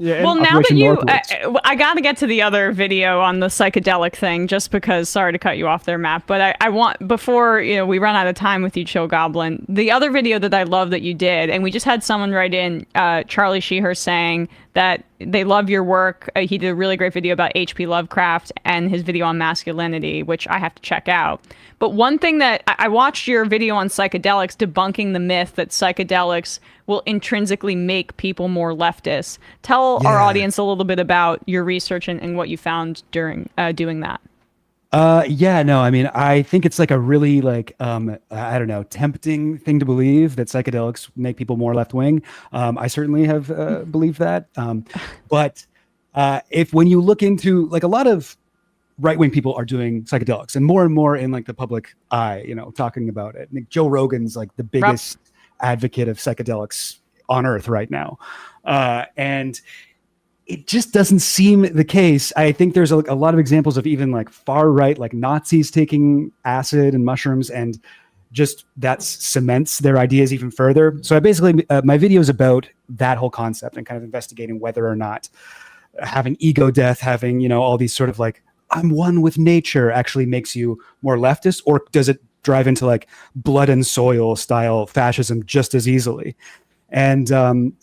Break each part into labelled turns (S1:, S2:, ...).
S1: Yeah,
S2: Well,
S1: in
S2: now that
S1: Operation
S2: you,
S1: Northwoods.
S2: I got to get to the other video on the psychedelic thing, just because. Sorry to cut you off there, Matt, but I want before we run out of time with you, Chill Goblin. The other video that I love that you did, and we just had someone write in, Charlie Sheeher, saying that they love your work. He did a really great video about H.P. Lovecraft and his video on masculinity, which I have to check out. But one thing that I watched your video on psychedelics debunking the myth that psychedelics will intrinsically make people more leftist. Tell our
S1: Yeah.
S2: audience a little bit about your research and what you found during doing that.
S1: Yeah, no, I mean, I think it's like a really like, I don't know, tempting thing to believe that psychedelics make people more left wing. I certainly have believed that. But if when you look into like a lot of right wing people are doing psychedelics and more in like the public eye, talking about it. Like Joe Rogan's like the biggest advocate of psychedelics on earth right now. And it just doesn't seem the case. I think there's a lot of examples of even like far right, like Nazis taking acid and mushrooms, and just that cements their ideas even further. So I basically, my video is about that whole concept and kind of investigating whether or not having ego death, having, all these sort of like, I'm one with nature actually makes you more leftist, or does it drive into like blood and soil style fascism just as easily? And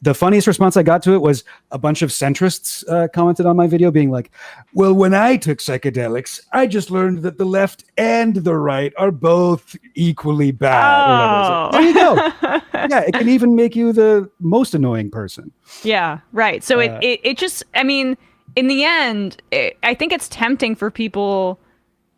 S1: the funniest response I got to it was a bunch of centrists commented on my video being like, well, when I took psychedelics, I just learned that the left and the right are both equally bad. Or whatever. There you go. Yeah, it can even make you the most annoying person.
S2: Yeah, right. So it just, I mean, in the end, I think it's tempting for people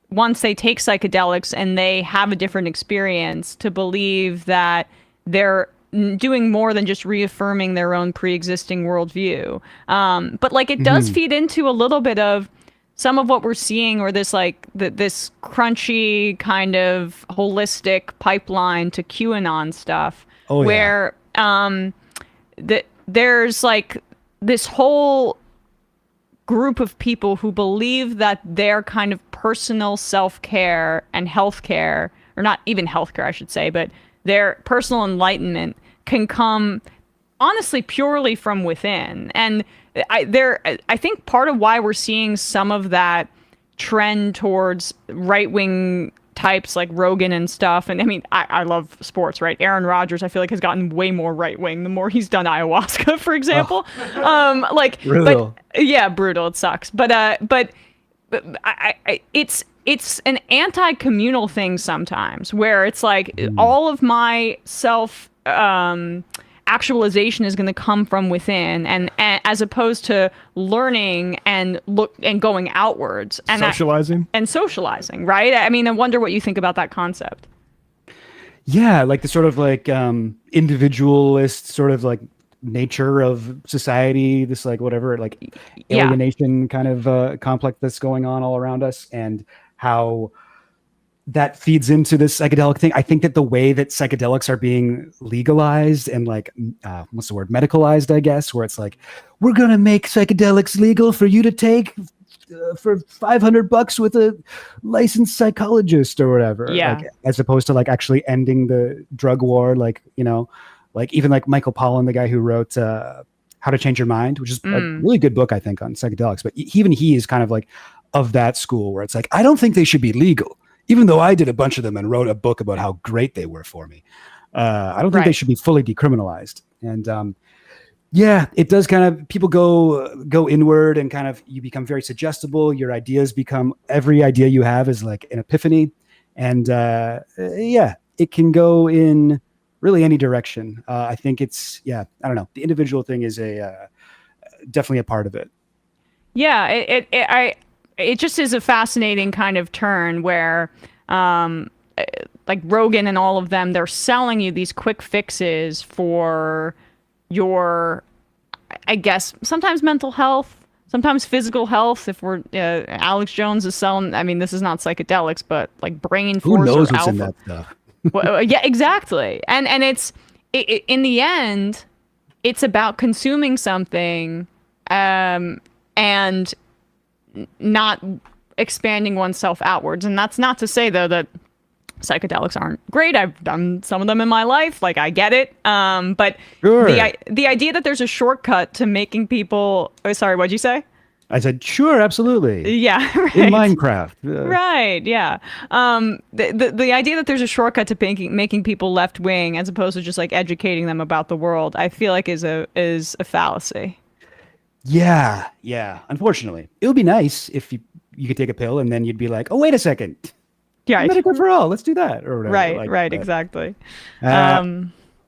S2: once they take psychedelics and they have a different experience to believe that they're doing more than just reaffirming their own pre-existing worldview. But like it does feed into a little bit of some of what we're seeing, or this like this crunchy kind of holistic pipeline to QAnon stuff, where there's like this whole group of people who believe that their kind of personal self-care and healthcare, or not even healthcare, I should say, but their personal enlightenment can come honestly purely from within. And I think part of why we're seeing some of that trend towards right-wing types like Rogan and stuff, and I mean, I love sports, right? Aaron Rodgers, I feel like, has gotten way more right-wing the more he's done ayahuasca, for example. Like,
S1: brutal.
S2: But yeah, brutal. It sucks. But it's an anti-communal thing sometimes, where it's like all of my self actualization is going to come from within, and as opposed to learning and going outwards and socializing, right? I mean, I wonder what you think about that concept.
S1: Yeah, like the sort of like individualist sort of like nature of society, this like whatever, like alienation kind of complex that's going on all around us, and how that feeds into this psychedelic thing. I think that the way that psychedelics are being legalized and like, what's the word? Medicalized, I guess, where it's like, we're going to make psychedelics legal for you to take for $500 with a licensed psychologist or whatever.
S2: Yeah.
S1: Like, as opposed to like actually ending the drug war. Like, like even like Michael Pollan, the guy who wrote How to Change Your Mind, which is a really good book, I think, on psychedelics. But even he is kind of like of that school where it's like, I don't think they should be legal, even though I did a bunch of them and wrote a book about how great they were for me. I don't think they should be fully decriminalized. And yeah, it does kind of, people go inward, and kind of you become very suggestible. Your ideas become, every idea you have is like an epiphany. And yeah, it can go in really any direction. I think it's, I don't know. The individual thing is definitely a part of it.
S2: Yeah, it just is a fascinating kind of turn where, like Rogan and all of them, they're selling you these quick fixes for your, I guess, sometimes mental health, sometimes physical health. If we're, Alex Jones is selling, I mean, this is not psychedelics, but like brain force.
S1: Who knows
S2: or
S1: what's
S2: alpha.
S1: in that stuff?
S2: Well, yeah, exactly. And it's in the end, it's about consuming something, and not expanding oneself outwards. And that's not to say, though, that psychedelics aren't great. I've done some of them in my life. Like, I get it. But
S1: Sure.
S2: the idea that there's a shortcut to making people. Oh, sorry, what'd you say?
S1: I said, sure, absolutely.
S2: Yeah,
S1: In
S2: right.
S1: Minecraft.
S2: Right, yeah. The idea that there's a shortcut to making people left wing as opposed to just like educating them about the world, I feel like is a fallacy.
S1: Yeah, yeah. Unfortunately, it would be nice if you could take a pill and then you'd be like, oh, wait a second,
S2: Yeah, right,
S1: Medicare for all, let's do that or whatever.
S2: right,
S1: Like,
S2: right,
S1: but,
S2: exactly.
S1: uh,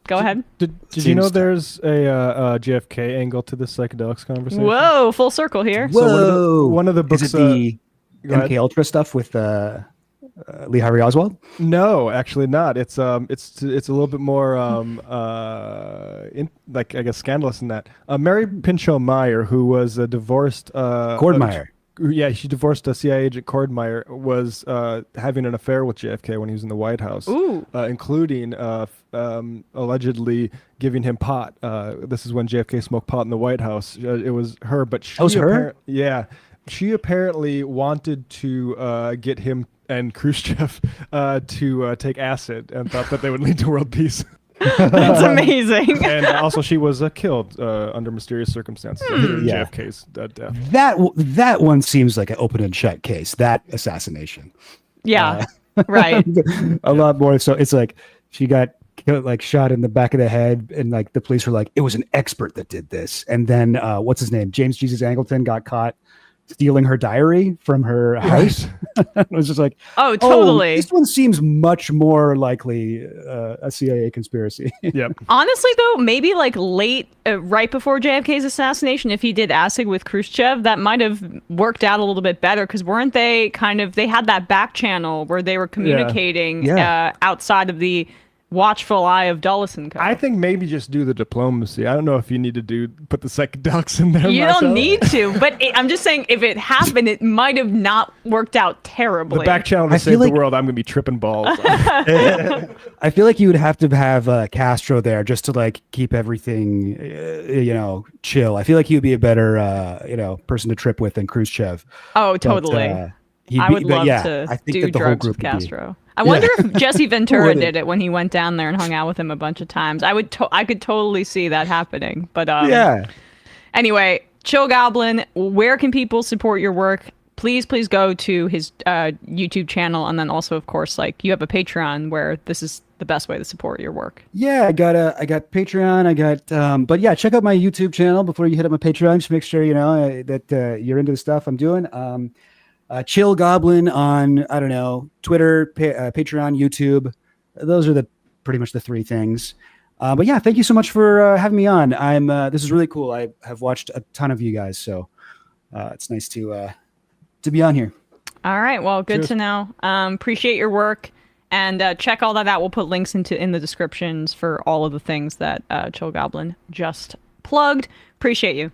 S2: Go ahead.
S3: Did you know
S1: Seems-
S3: there's a JFK angle to this psychedelics conversation?
S2: Whoa, full circle here.
S1: Whoa!
S3: one of the books,
S1: Is it the
S3: go ahead.
S1: MK Ultra stuff with Lee Harvey Oswald?
S3: No, actually not. It's a little bit more like I guess scandalous than that. Mary Pinchot Meyer, who was a divorced
S1: Cordmeyer.
S3: Yeah, she divorced a CIA agent. Cordmeyer was having an affair with JFK when he was in the White House,
S2: Ooh.
S3: including allegedly giving him pot. This is when JFK smoked pot in the White House. It was her, but she
S1: That was her?
S3: Yeah, she apparently wanted to get him and Khrushchev to take acid and thought that they would lead to world peace.
S2: That's amazing.
S3: And also, she was killed under mysterious circumstances after
S1: Yeah.
S3: JFK's death.
S1: That one seems like an open and shut case. That assassination.
S2: Yeah, right.
S1: A lot more. So it's like she got killed, like shot in the back of the head, and like the police were like, it was an expert that did this. And then what's his name? James Jesus Angleton got caught stealing her diary from her house. It was just like,
S2: Oh, totally.
S1: this one seems much more likely a CIA conspiracy.
S3: Yep.
S2: Honestly, though, maybe like late, right before JFK's assassination, if he did acid with Khrushchev, that might have worked out a little bit better. Because weren't they they had that back channel where they were communicating
S1: Yeah.
S2: outside of the watchful eye of Dulles and Co.
S3: I think maybe just do the diplomacy. I don't know if you need to put the psychedelics in there.
S2: You
S3: myself.
S2: don't need to, but I'm just saying if it happened, it might have not worked out terribly.
S3: The back channel to
S1: I
S3: save
S1: feel
S3: the
S1: like-
S3: world. I'm gonna be tripping balls.
S1: I feel like you would have to have Castro there just to like keep everything, chill. I feel like he would be a better, person to trip with than Khrushchev.
S2: Oh,
S1: But,
S2: totally.
S1: he'd
S2: I
S1: be-
S2: would
S1: but
S2: love
S1: yeah,
S2: to
S1: I think
S2: do
S1: that the whole
S2: drugs
S1: group
S2: with
S1: would be-
S2: Castro. I wonder if Jesse Ventura
S1: would it?
S2: did it when he went down there and hung out with him a bunch of times. I could totally see that happening. But
S1: Yeah.
S2: Anyway, Chill Goblin, where can people support your work? Please go to his YouTube channel, and then also, of course, like you have a Patreon where this is the best way to support your work.
S1: Yeah, I got Patreon. But yeah, check out my YouTube channel before you hit up my Patreon. Just make sure that you're into the stuff I'm doing. Chill Goblin on Twitter, Patreon, YouTube. Those are pretty much the three things. But yeah, thank you so much for having me on. This is really cool. I have watched a ton of you guys, so it's nice to be on here.
S2: All right, well, good
S3: Cheers.
S2: to know. Appreciate your work, and check all that out. We'll put links in the descriptions for all of the things that Chill Goblin just plugged. Appreciate you.